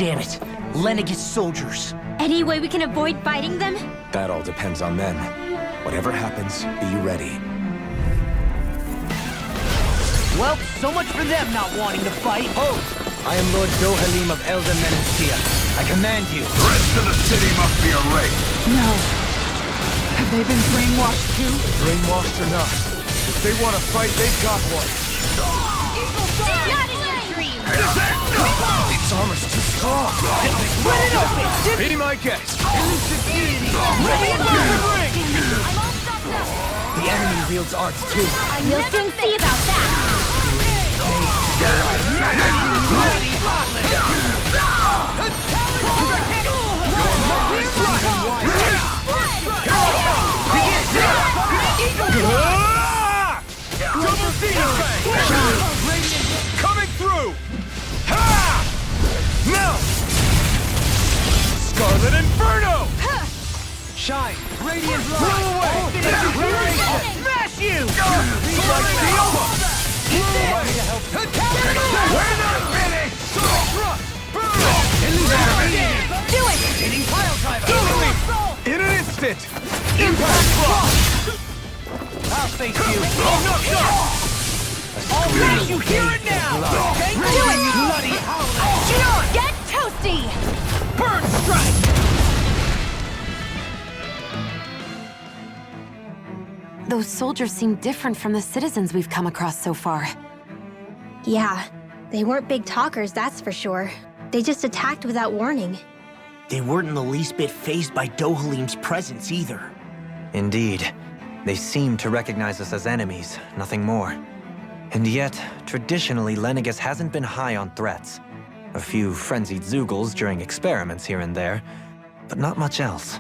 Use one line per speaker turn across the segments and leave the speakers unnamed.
Damn it! Lenegis soldiers!
Any way we can avoid fighting them?
That all depends on them. Whatever happens, be ready.
Well, so much for them not wanting to fight.
Hold! I am Lord Dohalim of Elda Menancia. I command you.
The rest of the city must be erased.
No. Have they been brainwashed too?
Brainwashed or not, if they want to fight, they've got one.
Not in your dreams!
Its armor's too strong.
Let it open!
Be my guest.
Ready and ring!
I'm all stocked up!
The enemy wields arts too.
You'll soon see about that!
Coming through! Ha! Now! Scarlet Inferno! Shine! Radiant light! Blow away!
Smash you!
Strike the over! We're not finished!
Do it!
Hitting pile driver! In an instant! Impact block!
I'll face you!
Knocked off!
I'll face you here and now! Thank
Do
you!
it!
Bloody howler!
Get toasty!
Burn strike!
Those soldiers seem different from the citizens we've come across so far.
Yeah, they weren't big talkers, that's for sure. They just attacked without warning.
They weren't in the least bit fazed by Dohalim's presence either.
Indeed. They seem to recognize us as enemies, nothing more. And yet, traditionally, Lenegis hasn't been high on threats. A few frenzied Zeugles during experiments here and there, but not much else.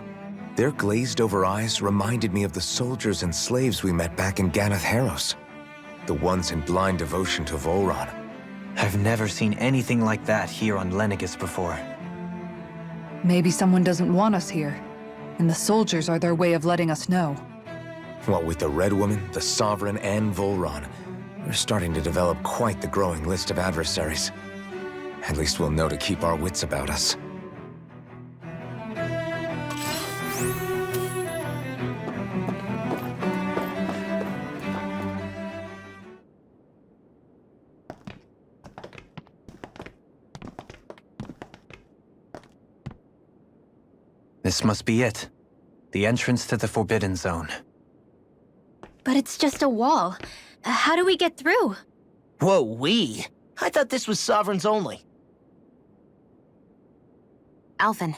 Their glazed-over eyes reminded me of the soldiers and slaves we met back in Ganath Harros. The ones in blind devotion to Volron.
I've never seen anything like that here on Lenegis before.
Maybe someone doesn't want us here, and the soldiers are their way of letting us know.
What with the Red Woman, the Sovereign, and Volron, we're starting to develop quite the growing list of adversaries. At least we'll know to keep our wits about us.
This must be it. The entrance to the Forbidden Zone.
But it's just a wall. How do we get through?
Whoa, we? I thought this was Sovereigns only.
Alphen.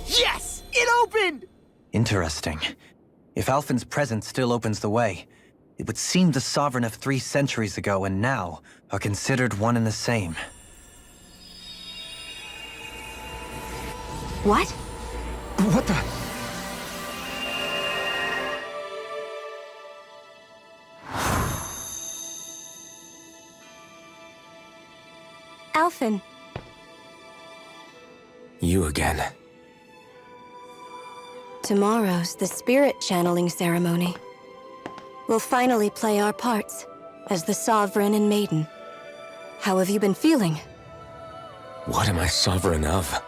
Yes! It opened!
Interesting. If Alphen's presence still opens the way, it would seem the Sovereign of 3 centuries ago and now are considered one and the same.
What?
What the?
Alphen.
You again.
Tomorrow's the spirit channeling ceremony. We'll finally play our parts as the Sovereign and Maiden. How have you been feeling?
What am I sovereign of?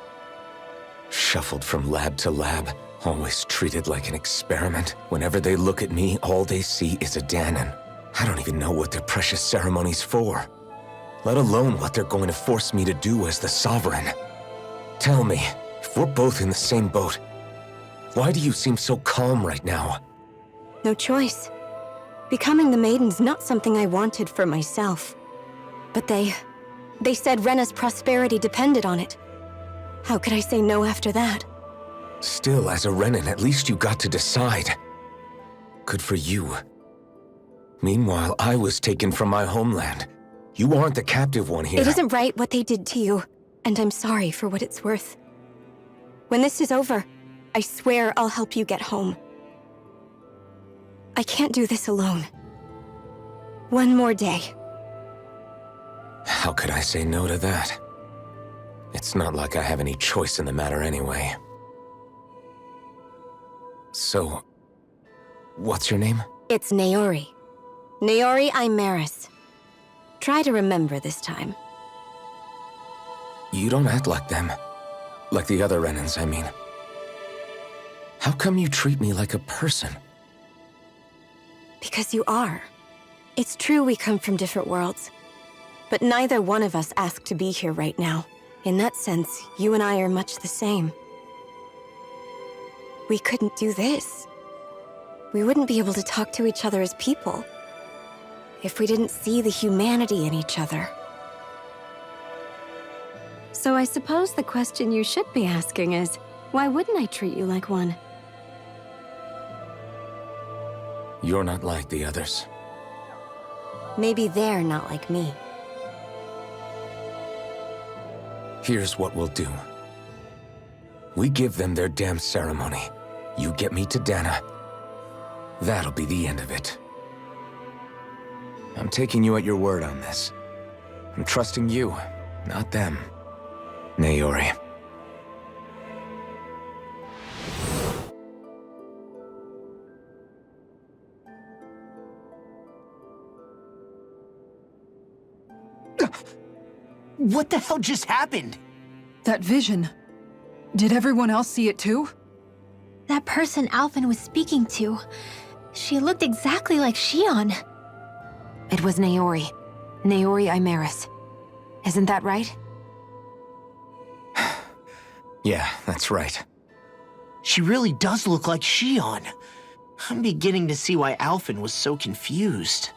Shuffled from lab to lab, always treated like an experiment. Whenever they look at me, all they see is a Danon. I don't even know what their precious ceremony's for. Let alone what they're going to force me to do as the Sovereign. Tell me, if we're both in the same boat, why do you seem so calm right now?
No choice. Becoming the Maiden's not something I wanted for myself. But they said Rena's prosperity depended on it. How could I say no after that?
Still, as a Renan, at least you got to decide. Good for you. Meanwhile, I was taken from my homeland. You aren't the captive one here.
It isn't right what they did to you, and I'm sorry for what it's worth. When this is over, I swear I'll help you get home. I can't do this alone. One more day.
How could I say no to that? It's not like I have any choice in the matter anyway. So, what's your name?
It's Naori. Naori Imaris. Try to remember this time.
You don't act like them. Like the other Renans, I mean. How come you treat me like a person?
Because you are. It's true we come from different worlds. But neither one of us asked to be here right now. In that sense, you and I are much the same. We couldn't do this. We wouldn't be able to talk to each other as people if we didn't see the humanity in each other. So I suppose the question you should be asking is, why wouldn't I treat you like one?
You're not like the others.
Maybe they're not like me.
Here's what we'll do. We give them their damn ceremony. You get me to Dana. That'll be the end of it. I'm taking you at your word on this. I'm trusting you, not them. Naori.
What the hell just happened?
That vision. Did everyone else see it too?
That person Alphen was speaking to, she looked exactly like Shion.
It was Naori. Naori Imaris. Isn't that right?
Yeah, that's right.
She really does look like Shion. I'm beginning to see why Alphen was so confused.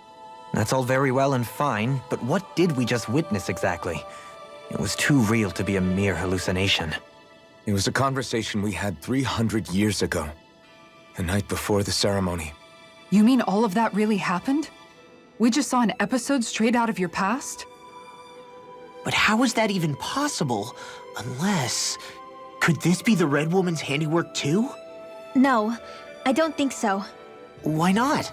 That's all very well and fine, but what did we just witness exactly? It was too real to be a mere hallucination.
It was a conversation we had 300 years ago. The night before the ceremony.
You mean all of that really happened? We just saw an episode straight out of your past?
But how is that even possible? Unless... Could this be the Red Woman's handiwork too?
No, I don't think so.
Why not?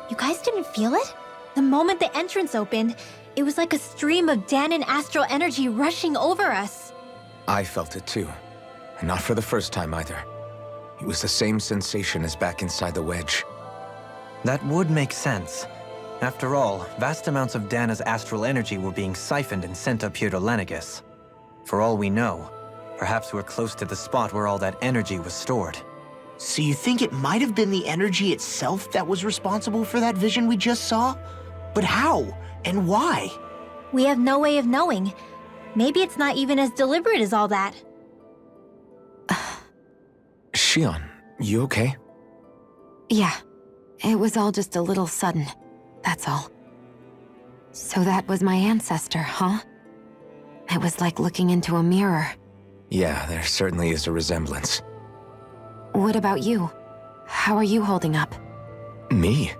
You guys didn't feel it? The moment the entrance opened, it was like a stream of Danon astral energy rushing over us.
I felt it too. And not for the first time either. It was the same sensation as back inside the wedge.
That would make sense. After all, vast amounts of Dana's astral energy were being siphoned and sent up here to Lenegus. For all we know, perhaps we're close to the spot where all that energy was stored.
So you think it might have been the energy itself that was responsible for that vision we just saw? But how? And why?
We have no way of knowing. Maybe it's not even as deliberate as all that.
Shion, you okay?
Yeah. It was all just a little sudden. That's all. So that was my ancestor, huh? It was like looking into a mirror.
Yeah, there certainly is a resemblance.
What about you? How are you holding up?
Me?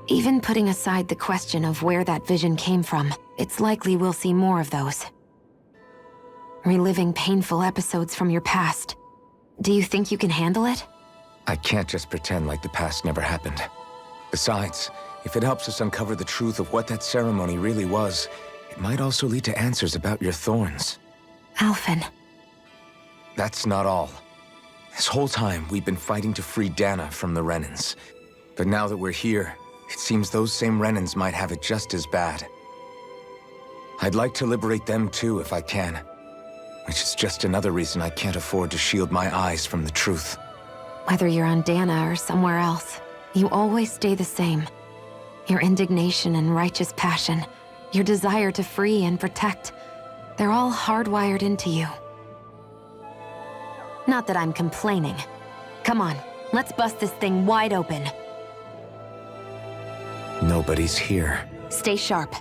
Even putting aside the question of where that vision came from, it's likely we'll see more of those. Reliving painful episodes from your past. Do you think you can handle it?
I can't just pretend like the past never happened. Besides, if it helps us uncover the truth of what that ceremony really was, it might also lead to answers about your thorns.
Alphen.
That's not all. This whole time, we've been fighting to free Dana from the Renans. But now that we're here, it seems those same Renans might have it just as bad. I'd like to liberate them too if I can. Which is just another reason I can't afford to shield my eyes from the truth.
Whether you're on Dana or somewhere else, you always stay the same. Your indignation and righteous passion, your desire to free and protect, they're all hardwired into you. Not that I'm complaining. Come on, let's bust this thing wide open.
Nobody's here.
Stay sharp.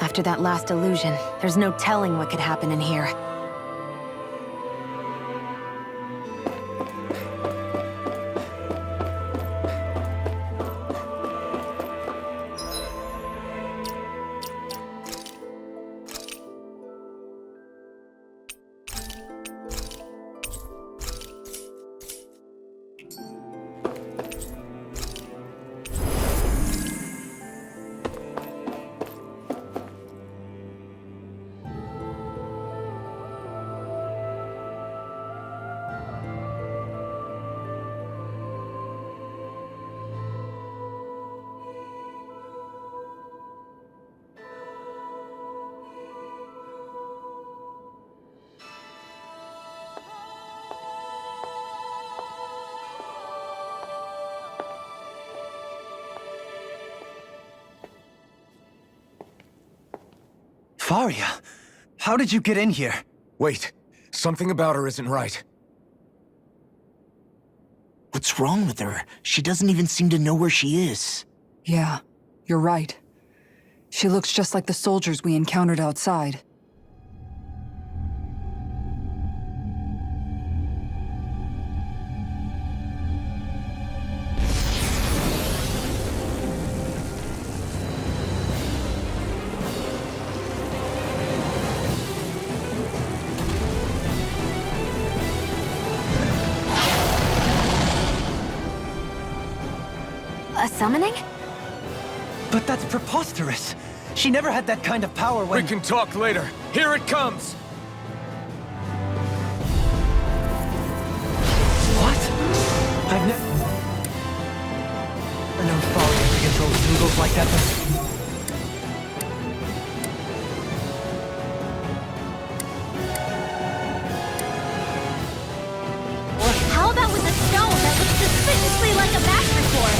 After that last illusion, there's no telling what could happen in here.
Faria, how did you get in here?
Wait, something about her isn't right.
What's wrong with her? She doesn't even seem to know where she is.
Yeah, you're right. She looks just like the soldiers we encountered outside.
A summoning?
But that's preposterous. She never had that kind of power when—
We can talk later. Here it comes!
What? I've never known Faria to control Zoogles like that before.
How about with a stone that looks suspiciously like a master core?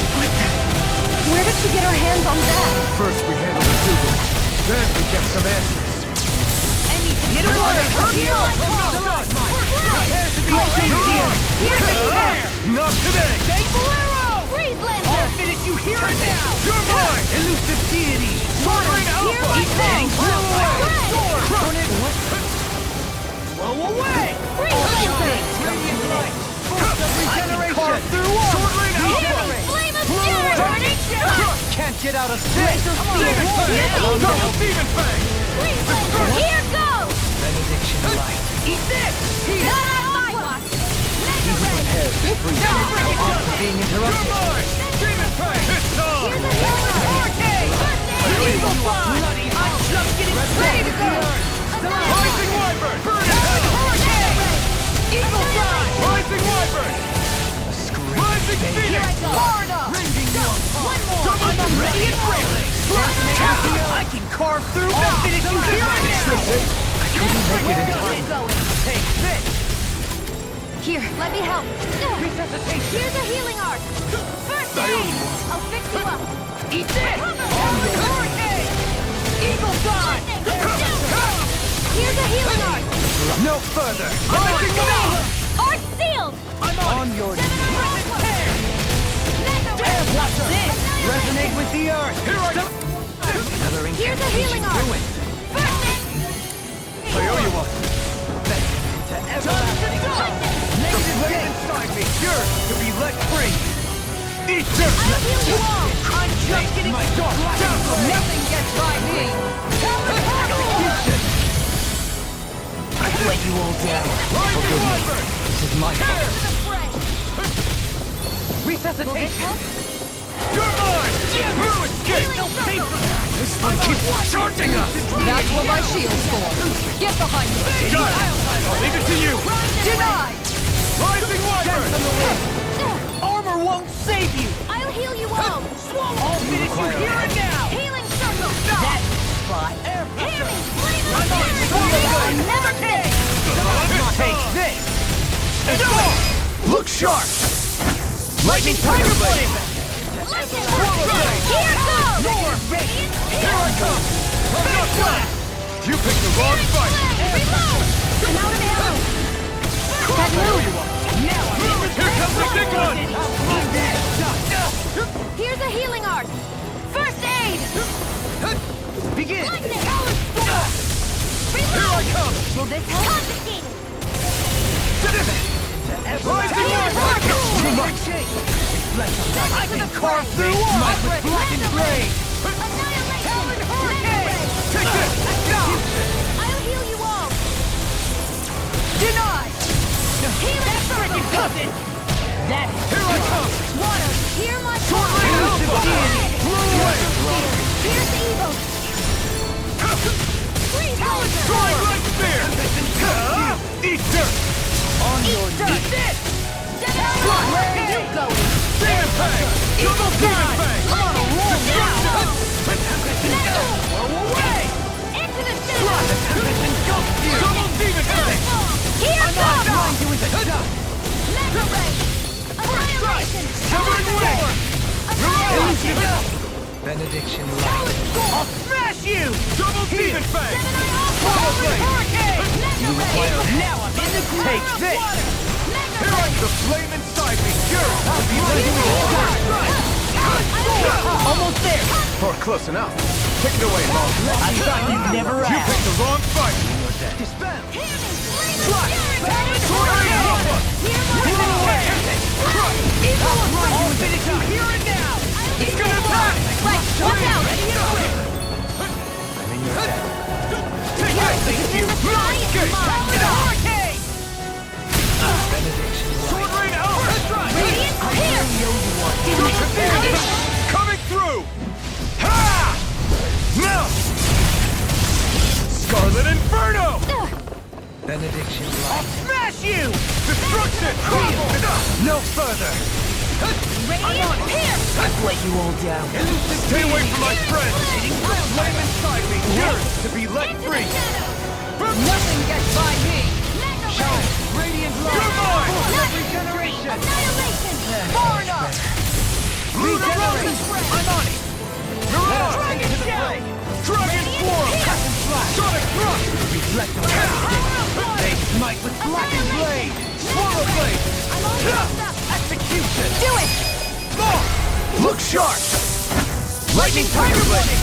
Where did she get her hands on that?
First we handle the Zoogles, then we get some answers.
Get away!
Not today!
Freeze Lancer!
Finish you here and now! You're mine! Elusive deity! Soaring alpha! Blow away!
Freeze Lancer!
Radiant light! Regeneration! Soaring alpha!
Flame of Fury!
Can't get out of this!
Double demon fang!
Freeze Lancer! Here goes!
Benediction light.
Eat this!
Not on my watch!
Being interrupted.
Mine! Demon fang! It's on!
Here's a hurricane!
Eagle fly! I'm just getting ready to go! Rising wyvern! Burn it! Hurricane! Eagle fly! Rising wyvern! Rising phoenix! I'm ready and ready! I can carve through finish you here and now! I couldn't make it in time. Take this!
Here, let me help.
Resuscitation!
Here's a healing art. First aid! I'll fix you up.
Eat this! Hurricane! Eagle fly!
Here's a healing art.
No further!
Art sealed!
I'm on your knees!
What's this?
Resonate with the earth!
Here I go!
Here's a healing art. First aid!
I owe you one!
Live inside me! Yours to be let free!
Eat dirt!
I'll heal you all.
I'm just getting started!
Nothing gets by me.
I've let you all down.
Rising wyvern!
This is my fault.
To the fray.
Resuscitation!
You're mine! You escape! No paper! This one keeps charging us!
That's what my shield's for. Get behind me.
Got it! I'll leave it to you!
Denied!
Rising wyvern!
Armor won't save you!
I'll heal you all.
I'll finish you here and now!
Healing circle.
That's
spot. Healing flame of
I'm on
fire.
fire.
Never miss.
Take this!
Look sharp! Lightning tiger blade!
Listen. Here goes.
Here I come! Not flat! You picked the wrong fight!
Reload. I'm out of ammo. That move.
Here comes the big one!
Here's a healing art. First aid.
Begin!
Lightning.
Here I come!
Will this help? Confiscated.
Rising wyvern!
I can carve through walls with black and gray!
Annihilation.
Take this!
I'll heal you all.
Denied!
Healing circle.
Here I come!
Water. Hear my
Soaring alpha! Blow away!
Here's evil. Freeze laser.
Soaring light spear! Eat dirt!
On your
Eat dirt.
knees!
Where are you going?
Demon fang! Double demon fang!
Now.
Blow away!
Into the center.
Double demon fang!
Here comes.
Grind you into dust!
Mega ray. Annihilation.
Covering storm!
Annihilation.
Benediction light.
I'll smash you!
Double demon fang! Swallow blade!
You require now I'm in the groove. Take this!
Here I the flame inside me! Fury! I'll be letting you
Almost there!
Or close enough. Take it away, Long.
I thought you'd never
You
ask.
picked the wrong fight!
Dispel!
Crush! Tornado Alpha! Crush!
I'll finish up here and now!
It's gonna attack!
Watch out!
I'm in your debt.
Take it! You
Hurricane!
Sword Rain Alpha! Coming through! Ha! Now! Scarlet Inferno!
Benediction light. I'll smash you!
Destruction! No further!
I've let you all down.
Stay away from my friends! The flame inside me yearns to be let free!
Nothing gets by me!
Shine!
Radiant
You're mine!
Regeneration!
Annihilation!
Far enough!
Regeneration!
I'm on it!
Mirage!
Dragon Shell!
Dragon Form! Sonic Thrust!
Reflect on everything! They smite with blackened blade!
Swallow Blade!
Execution!
Do it!
Look sharp! Lightning Tiger Blade!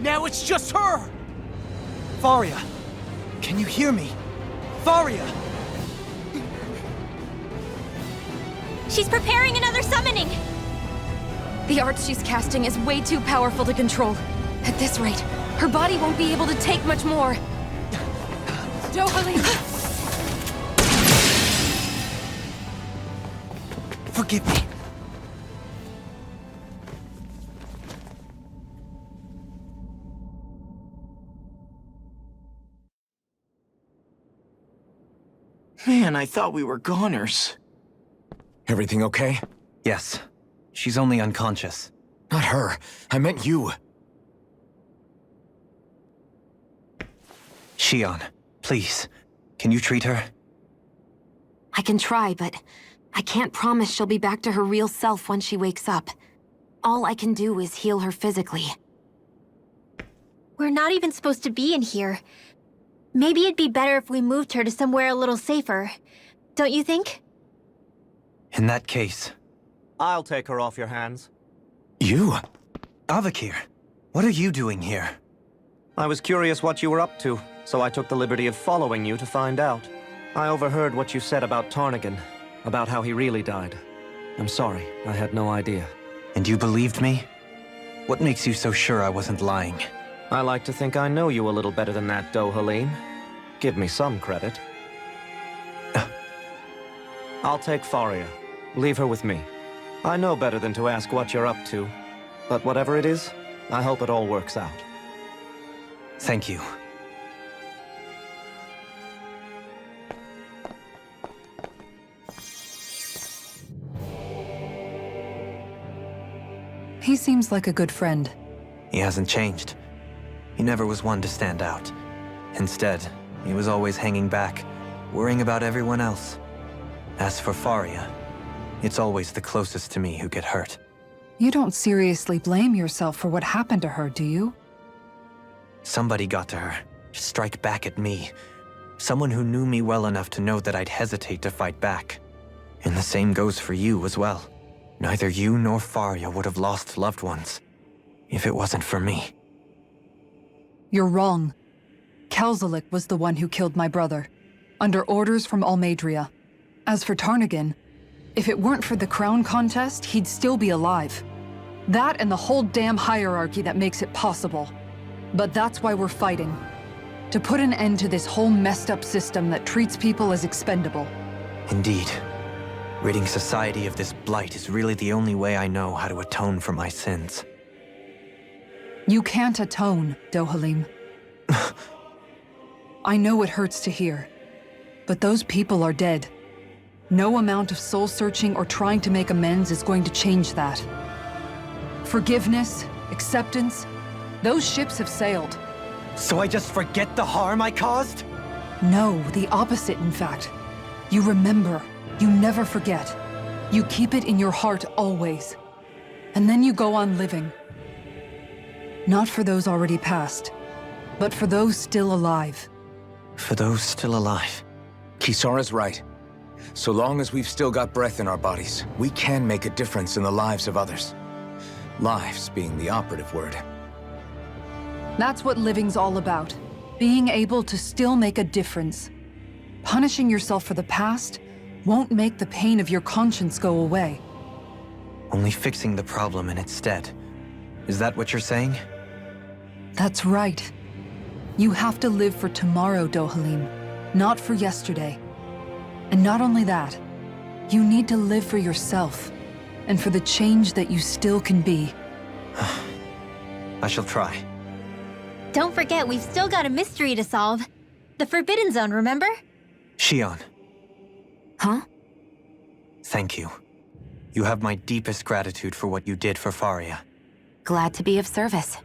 Now it's just her!
Faria! Can you hear me? Faria!
She's preparing another summoning!
The art she's casting is way too powerful to control. At this rate, her body won't be able to take much more. Dohalim!
Forgive me.
Man, I thought we were goners.
Everything okay?
Yes. She's only unconscious.
Not her. I meant you.
Shion, please. Can you treat her?
I can try, but I can't promise she'll be back to her real self when she wakes up. All I can do is heal her physically.
We're not even supposed to be in here. Maybe it'd be better if we moved her to somewhere a little safer. Don't you think?
In that case...
I'll take her off your hands.
You?
Avakir, what are you doing here?
I was curious what you were up to, so I took the liberty of following you to find out. I overheard what you said about Tarnigan, about how he really died. I'm sorry, I had no idea.
And you believed me? What makes you so sure I wasn't lying?
I like to think I know you a little better than that, Dohalim. Give me some credit. I'll take Faria. Leave her with me. I know better than to ask what you're up to. But whatever it is, I hope it all works out.
Thank you.
He seems like a good friend.
He hasn't changed. He never was one to stand out. Instead, he was always hanging back, worrying about everyone else. As for Faria, it's always the closest to me who get hurt.
You don't seriously blame yourself for what happened to her, do you?
Somebody got to her, to strike back at me. Someone who knew me well enough to know that I'd hesitate to fight back. And the same goes for you as well. Neither you nor Faria would have lost loved ones, if it wasn't for me.
You're wrong. Kelzelik was the one who killed my brother, under orders from Almadria. As for Tarnigan, if it weren't for the crown contest, he'd still be alive. That and the whole damn hierarchy that makes it possible. But that's why we're fighting. To put an end to this whole messed up system that treats people as expendable.
Indeed. Ridding society of this blight is really the only way I know how to atone for my sins.
You can't atone, Dohalim. I know it hurts to hear, but those people are dead. No amount of soul-searching or trying to make amends is going to change that. Forgiveness, acceptance, those ships have sailed.
So I just forget the harm I caused?
No, the opposite, in fact. You remember. You never forget. You keep it in your heart always. And then you go on living. Not for those already passed, but for those still alive.
For those still alive.
Kisara's right. So long as we've still got breath in our bodies, we can make a difference in the lives of others. Lives being the operative word.
That's what living's all about. Being able to still make a difference. Punishing yourself for the past won't make the pain of your conscience go away.
Only fixing the problem in its stead. Is that what you're saying?
That's right. You have to live for tomorrow, Dohalim, not for yesterday. And not only that, you need to live for yourself, and for the change that you still can be.
I shall try.
Don't forget, we've still got a mystery to solve. The Forbidden Zone, remember?
Shion,
Huh?
thank you. You have my deepest gratitude for what you did for Faria.
Glad to be of service.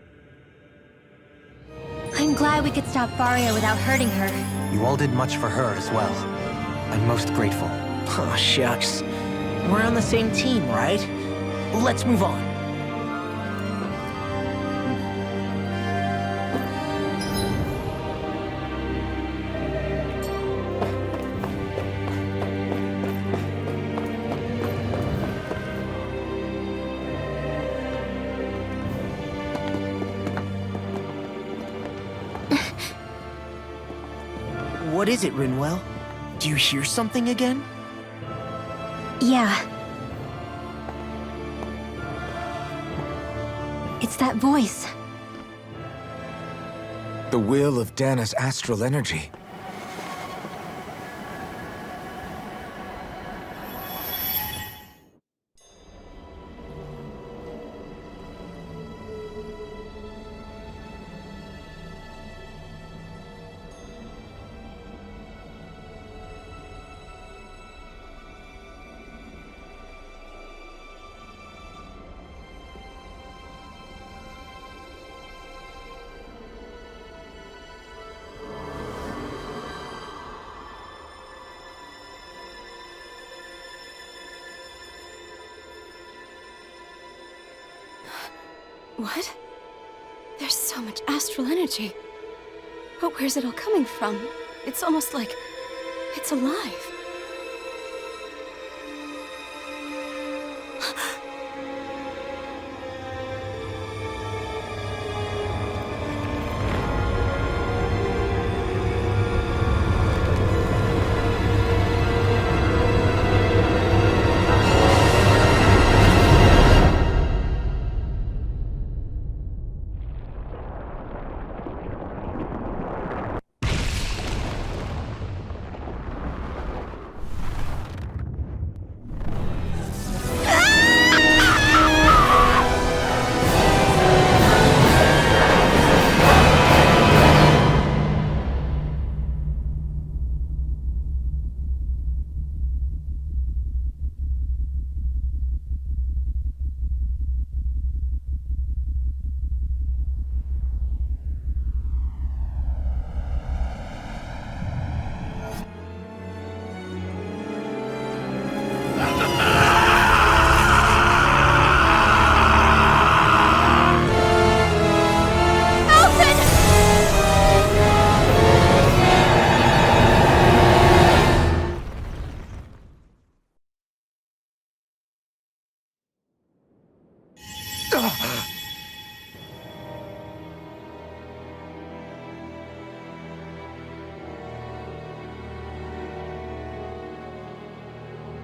I'm glad we could stop Faria without hurting her.
You all did much for her as well. I'm most grateful.
Oh, shucks. We're on the same team, right? Let's move on. What is it, Rinwell? Do you hear something again?
Yeah. It's that voice.
The will of Dana's astral energy.
What? There's so much astral energy. But where's it all coming from? It's almost like it's alive.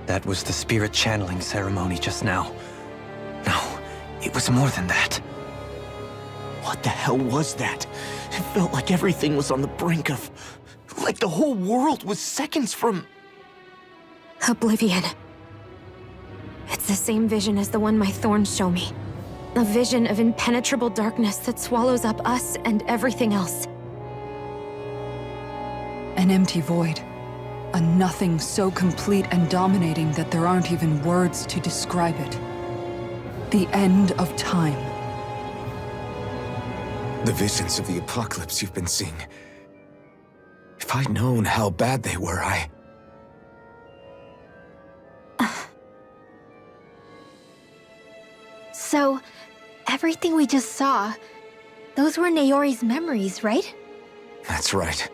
That was the spirit channeling ceremony just now. No, it was more than that.
What the hell was that? It felt like everything was on the brink of... like the whole world was seconds from...
Oblivion. It's the same vision as the one my thorns show me. A vision of impenetrable darkness that swallows up us and everything else.
An empty void. A nothing so complete and dominating that there aren't even words to describe it. The end of time.
The visions of the apocalypse you've been seeing. If I'd known how bad they were,
So, everything we just saw, those were Naori's memories, right?
That's right.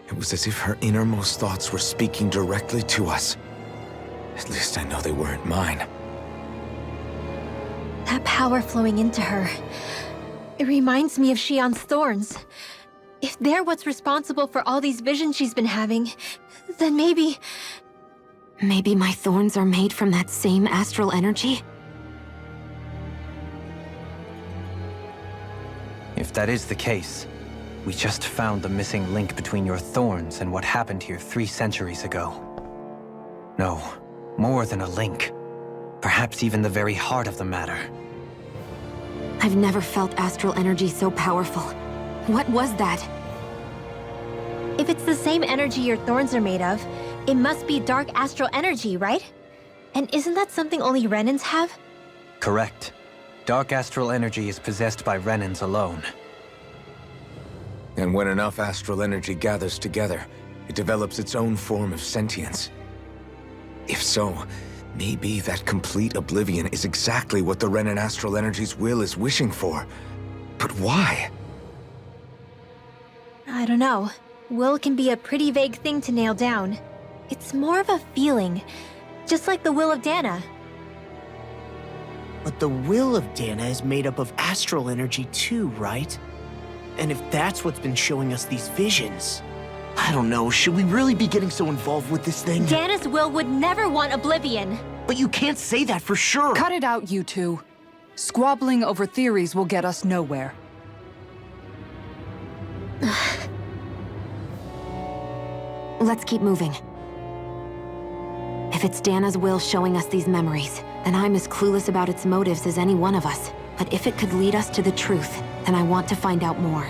It was as if her innermost thoughts were speaking directly to us. At least I know they weren't mine.
That power flowing into her. It reminds me of Shion's thorns. If they're what's responsible for all these visions she's been having, then maybe...
Maybe my thorns are made from that same astral energy?
If that is the case, we just found the missing link between your thorns and what happened here 3 centuries ago. No, more than a link. Perhaps even the very heart of the matter.
I've never felt astral energy so powerful. What was that?
If it's the same energy your thorns are made of, it must be dark astral energy, right? And isn't that something only Renans have?
Correct. Dark astral energy is possessed by Renans alone.
And when enough astral energy gathers together, it develops its own form of sentience. If so, maybe that complete oblivion is exactly what the Renan astral energy's will is wishing for. But why?
I don't know. Will can be a pretty vague thing to nail down. It's more of a feeling, just like the will of Dana.
But the will of Dana is made up of astral energy too, right? And if that's what's been showing us these visions... I don't know, should we really be getting so involved with this thing?
Dana's will would never want oblivion.
But you can't say that for sure!
Cut it out, you two. Squabbling over theories will get us nowhere.
Let's keep moving. If it's Dana's will showing us these memories, then I'm as clueless about its motives as any one of us. But if it could lead us to the truth, then I want to find out more.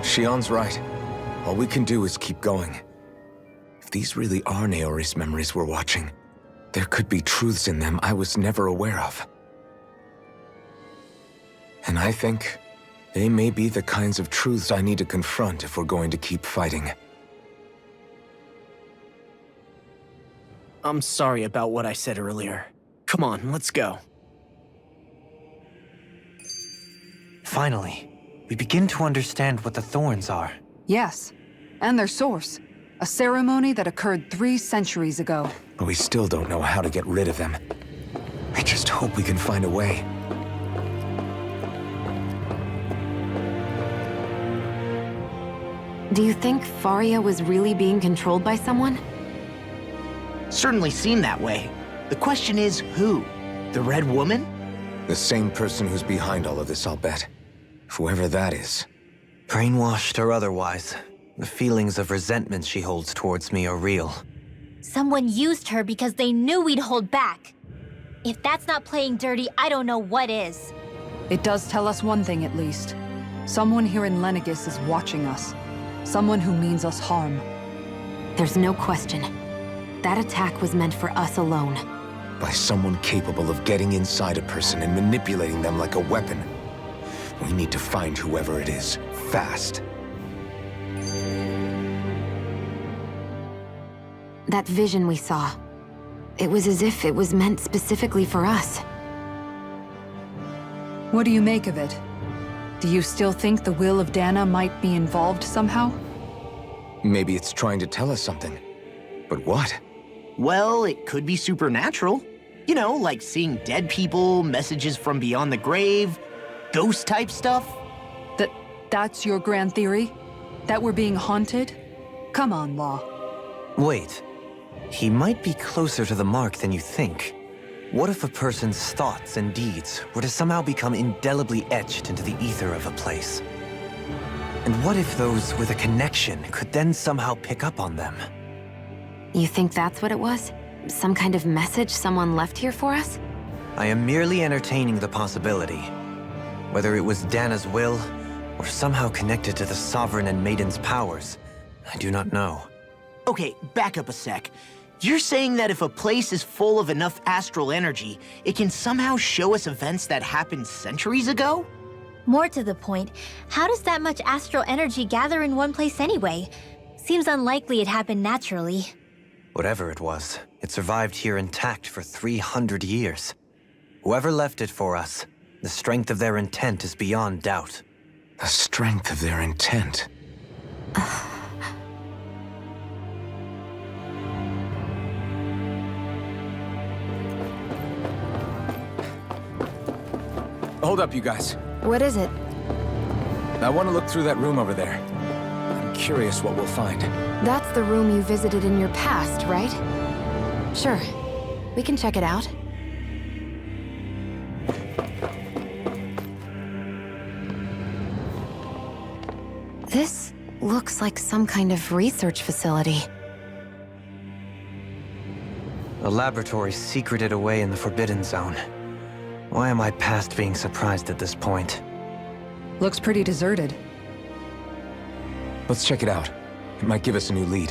Shion's right. All we can do is keep going. If these really are Naori's memories we're watching, there could be truths in them I was never aware of. And I think they may be the kinds of truths I need to confront if we're going to keep fighting.
I'm sorry about what I said earlier. Come on, let's go.
Finally, we begin to understand what the thorns are.
Yes, and their source. A ceremony that occurred 3 centuries ago.
But we still don't know how to get rid of them. I just hope we can find a way.
Do you think Faria was really being controlled by someone?
Certainly seemed that way. The question is, who? The Red Woman?
The same person who's behind all of this, I'll bet. Whoever that is.
Brainwashed or otherwise, the feelings of resentment she holds towards me are real.
Someone used her because they knew we'd hold back. If that's not playing dirty, I don't know what is.
It does tell us one thing at least. Someone here in Lenegis is watching us. Someone who means us harm.
There's no question. That attack was meant for us alone.
By someone capable of getting inside a person and manipulating them like a weapon. We need to find whoever it is, fast.
That vision we saw. It was as if it was meant specifically for us.
What do you make of it? Do you still think the will of Dana might be involved somehow?
Maybe it's trying to tell us something. But what?
Well, it could be supernatural. You know, like seeing dead people, messages from beyond the grave, ghost-type stuff.
That's your grand theory? That we're being haunted? Come on, Law.
Wait. He might be closer to the mark than you think. What if a person's thoughts and deeds were to somehow become indelibly etched into the ether of a place? And what if those with a connection could then somehow pick up on them?
You think that's what it was? Some kind of message someone left here for us?
I am merely entertaining the possibility. Whether it was Dana's will, or somehow connected to the Sovereign and Maiden's powers, I do not know.
Okay, back up a sec. You're saying that if a place is full of enough astral energy, it can somehow show us events that happened centuries ago?
More to the point, how does that much astral energy gather in one place anyway? Seems unlikely it happened naturally.
Whatever it was, it survived here intact for 300 years. Whoever left it for us, the strength of their intent is beyond doubt.
The strength of their intent. Hold up, you guys.
What is it?
I want to look through that room over there. I'm curious what we'll find.
That's the room you visited in your past, right? Sure. We can check it out. This looks like some kind of research facility.
A laboratory secreted away in the Forbidden Zone. Why am I past being surprised at this point?
Looks pretty deserted.
Let's check it out. It might give us a new lead.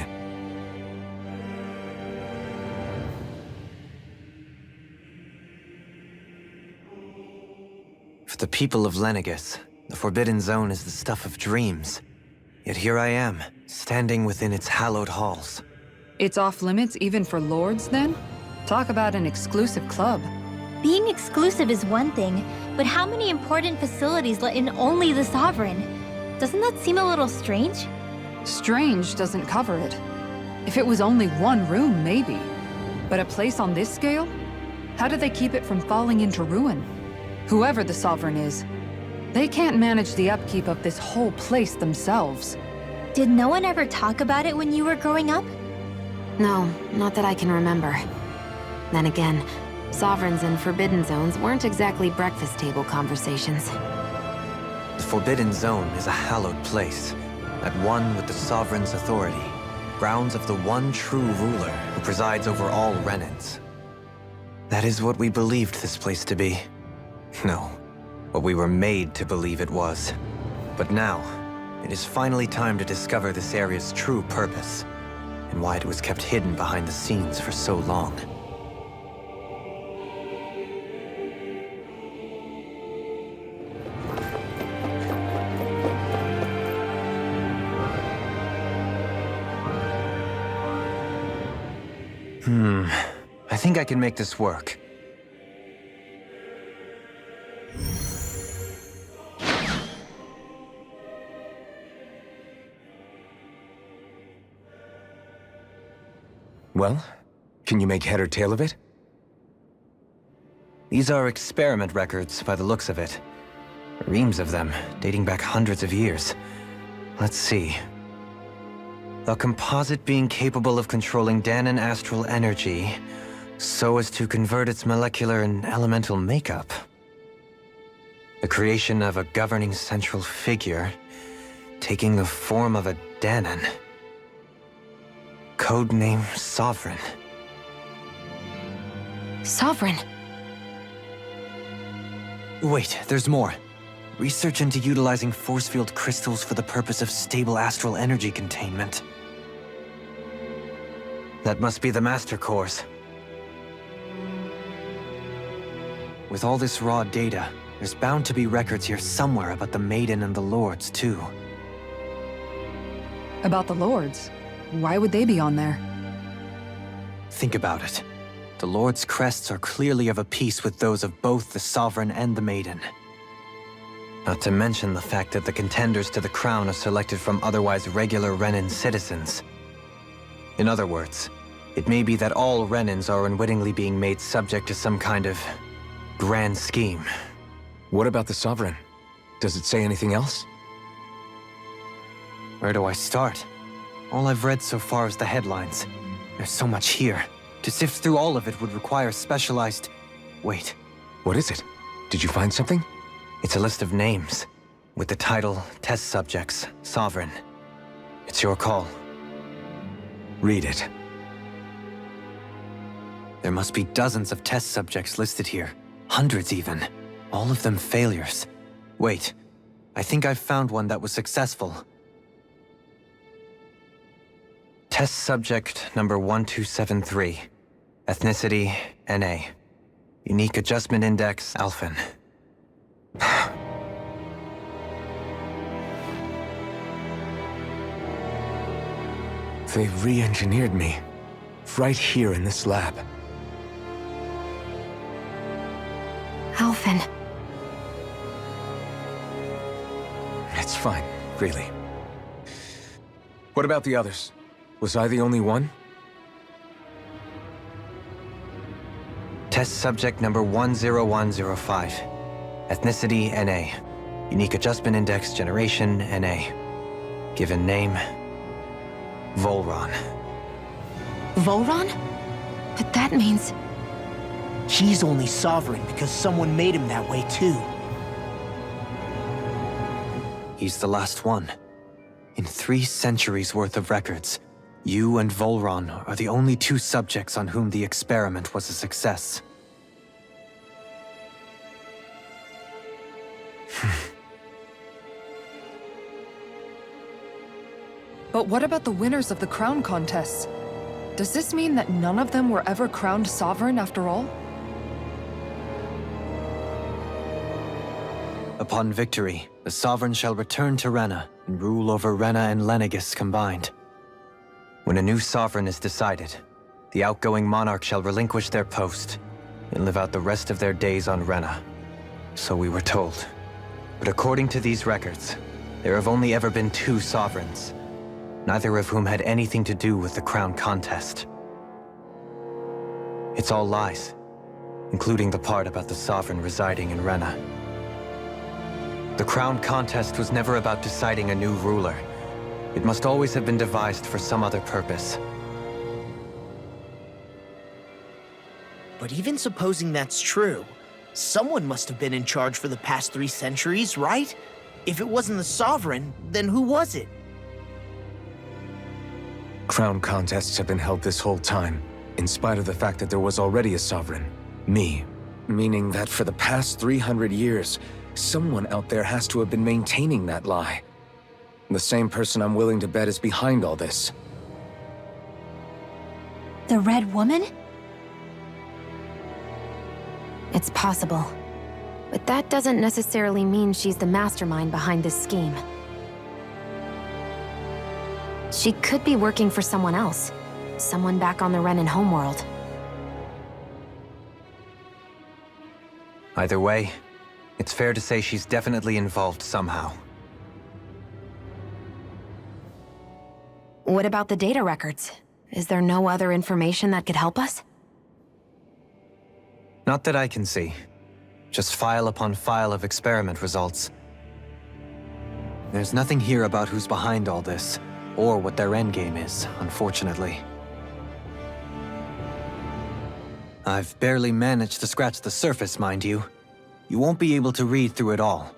For the people of Lenegis, the Forbidden Zone is the stuff of dreams. Yet here I am, standing within its hallowed halls.
It's off limits even for lords, then? Talk about an exclusive club.
Being exclusive is one thing, but how many important facilities let in only the Sovereign? Doesn't that seem a little strange?
Strange doesn't cover it. If it was only one room, maybe. But a place on this scale? How do they keep it from falling into ruin? Whoever the Sovereign is, they can't manage the upkeep of this whole place themselves.
Did no one ever talk about it when you were growing up?
No, not that I can remember. Then again, Sovereigns and Forbidden Zones weren't exactly breakfast table conversations.
The Forbidden Zone is a hallowed place, at one with the Sovereign's authority, grounds of the one true ruler who presides over all Renans. That is what we believed this place to be. No, what we were made to believe it was. But now, it is finally time to discover this area's true purpose, and why it was kept hidden behind the scenes for so long. I think I can make this work.
Well, can you make head or tail of it?
These are experiment records by the looks of it. Reams of them, dating back hundreds of years. Let's see. A composite being capable of controlling Danan astral energy so as to convert its molecular and elemental makeup. The creation of a governing central figure, taking the form of a Danan. Codename Sovereign.
Sovereign?
Wait, there's more. Research into utilizing force field crystals for the purpose of stable astral energy containment. That must be the Master Course. With all this raw data, there's bound to be records here somewhere about the Maiden and the Lords, too.
About the Lords? Why would they be on there?
Think about it. The Lord's crests are clearly of a piece with those of both the Sovereign and the Maiden. Not to mention the fact that the contenders to the crown are selected from otherwise regular Renan citizens. In other words, it may be that all Renans are unwittingly being made subject to some kind of grand scheme.
What about the Sovereign? Does it say anything else?
Where do I start? All I've read so far is the headlines. There's so much here. To sift through all of it would require specialized... Wait.
What is it? Did you find something?
It's a list of names, with the title, Test Subjects, Sovereign. It's your call.
Read it.
There must be dozens of test subjects listed here. Hundreds even. All of them failures. Wait, I think I've found one that was successful. Test subject number 1273. Ethnicity, NA. Unique adjustment index, Alphen.
They re-engineered me. Right here in this lab.
Alphen.
It's fine, really. What about the others? Was I the only one?
Test subject number 10105. Ethnicity, NA. Unique adjustment index, generation, NA. Given name, Volron.
Volron? But that means...
He's only sovereign because someone made him that way too.
He's the last one. In 3 centuries worth of records, you and Volron are the only 2 subjects on whom the experiment was a success.
But what about the winners of the crown contests? Does this mean that none of them were ever crowned sovereign after all?
Upon victory, the sovereign shall return to Rena and rule over Rena and Lenegis combined. When a new sovereign is decided, the outgoing monarch shall relinquish their post and live out the rest of their days on Rena. So we were told. But according to these records, there have only ever been 2 sovereigns, neither of whom had anything to do with the crown contest. It's all lies, including the part about the sovereign residing in Rena. The crown contest was never about deciding a new ruler. It must always have been devised for some other purpose.
But even supposing that's true, someone must have been in charge for the past 3 centuries, right? If it wasn't the sovereign, then who was it?
Crown contests have been held this whole time, in spite of the fact that there was already a sovereign. Me. Meaning that for the past 300 years, someone out there has to have been maintaining that lie. The same person I'm willing to bet is behind all this.
The Red Woman?
It's possible. But that doesn't necessarily mean she's the mastermind behind this scheme. She could be working for someone else. Someone back on the Renan homeworld.
Either way, it's fair to say she's definitely involved somehow.
What about the data records? Is there no other information that could help us?
Not that I can see. Just file upon file of experiment results. There's nothing here about who's behind all this, or what their endgame is, unfortunately. I've barely managed to scratch the surface, mind you. You won't be able to read through it all,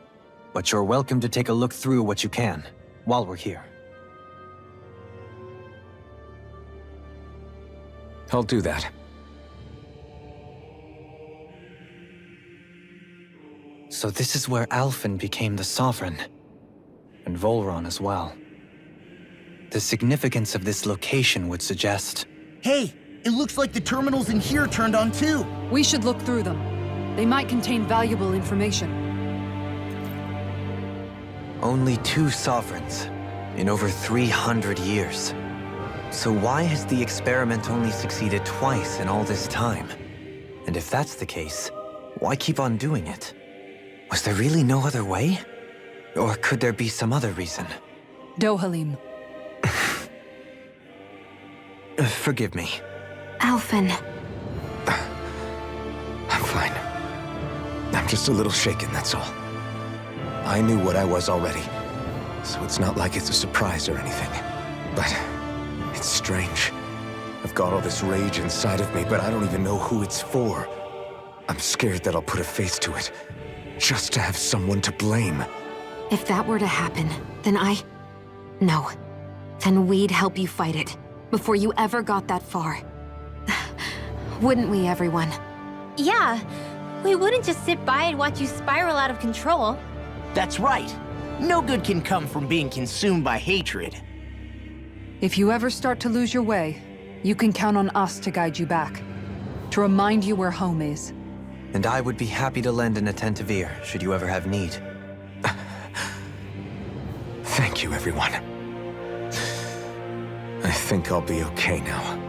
but you're welcome to take a look through what you can, while we're here.
I'll do that.
So this is where Alphen became the sovereign, and Volron as well. The significance of this location would suggest...
Hey, it looks like the terminals in here turned on too.
We should look through them. They might contain valuable information.
Only 2 sovereigns in over 300 years. So why has the experiment only succeeded twice in all this time? And if that's the case, why keep on doing it? Was there really no other way? Or could there be some other reason?
Dohalim.
Forgive me.
Alphen.
I'm fine. I'm just a little shaken, that's all. I knew what I was already, so it's not like it's a surprise or anything. But it's strange. I've got all this rage inside of me, but I don't even know who it's for. I'm scared that I'll put a face to it, just to have someone to blame.
If that were to happen, then No. Then we'd help you fight it, before you ever got that far. Wouldn't we, everyone?
Yeah. We wouldn't just sit by and watch you spiral out of control.
That's right. No good can come from being consumed by hatred.
If you ever start to lose your way, you can count on us to guide you back, to remind you where home is.
And I would be happy to lend an attentive ear, should you ever have need.
Thank you, everyone. I think I'll be okay now.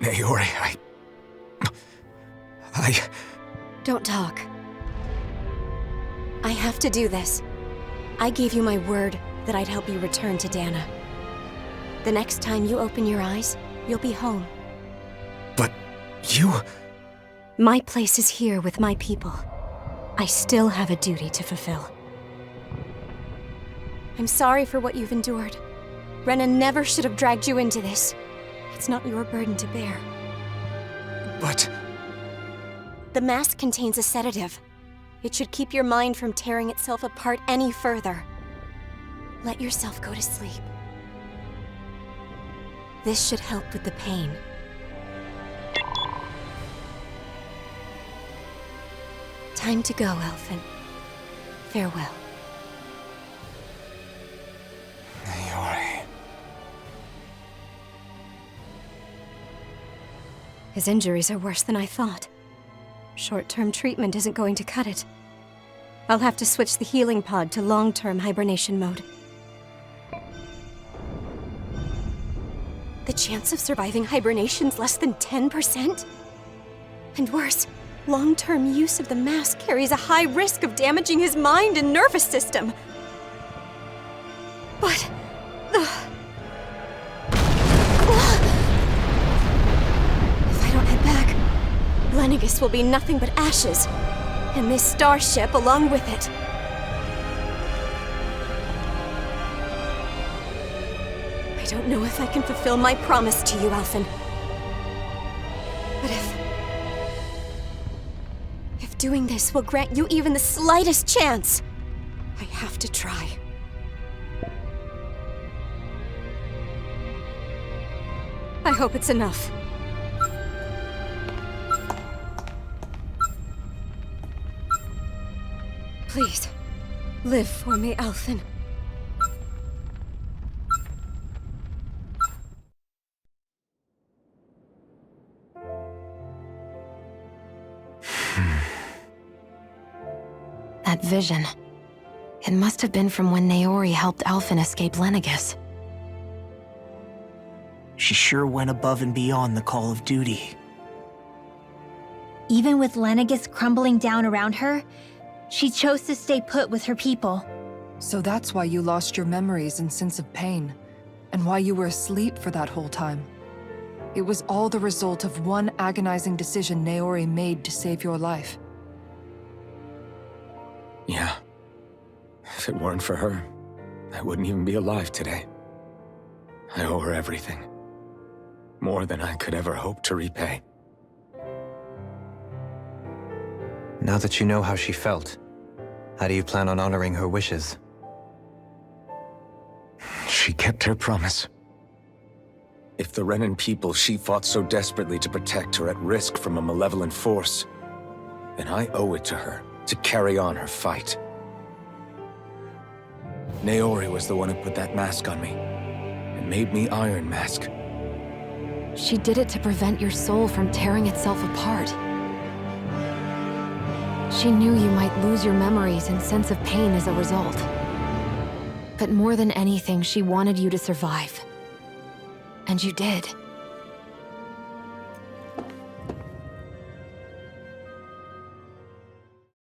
Naori,
Don't talk. I have to do this. I gave you my word that I'd help you return to Dana. The next time you open your eyes, you'll be home.
But you...
My place is here with my people. I still have a duty to fulfill. I'm sorry for what you've endured. Rena never should have dragged you into this. It's not your burden to bear.
But...
The mask contains a sedative. It should keep your mind from tearing itself apart any further. Let yourself go to sleep. This should help with the pain. Time to go, Elfin. Farewell.
Naori...
His injuries are worse than I thought. Short-term treatment isn't going to cut it. I'll have to switch the healing pod to long-term hibernation mode. The chance of surviving hibernation's less than 10%? And worse, long-term use of the mask carries a high risk of damaging his mind and nervous system. But... If I don't head back, Lennigus will be nothing but ashes, and this starship along with it. I don't know if I can fulfill my promise to you, Alphen. But if doing this will grant you even the slightest chance, I have to try. I hope it's enough. Please, live for me, Alphen.
That vision. It must have been from when Naori helped Alphen escape Lenegus.
She sure went above and beyond the call of duty.
Even with Lenegus crumbling down around her, she chose to stay put with her people.
So that's why you lost your memories and sense of pain, and why you were asleep for that whole time. It was all the result of one agonizing decision Naori made to save your life.
Yeah. If it weren't for her, I wouldn't even be alive today. I owe her everything. More than I could ever hope to repay.
Now that you know how she felt, how do you plan on honoring her wishes?
She kept her promise. If the Renan people she fought so desperately to protect are at risk from a malevolent force, then I owe it to her to carry on her fight. Naori was the one who put that mask on me, and made me Iron Mask.
She did it to prevent your soul from tearing itself apart. She knew you might lose your memories and sense of pain as a result. But more than anything, she wanted you to survive. And you did.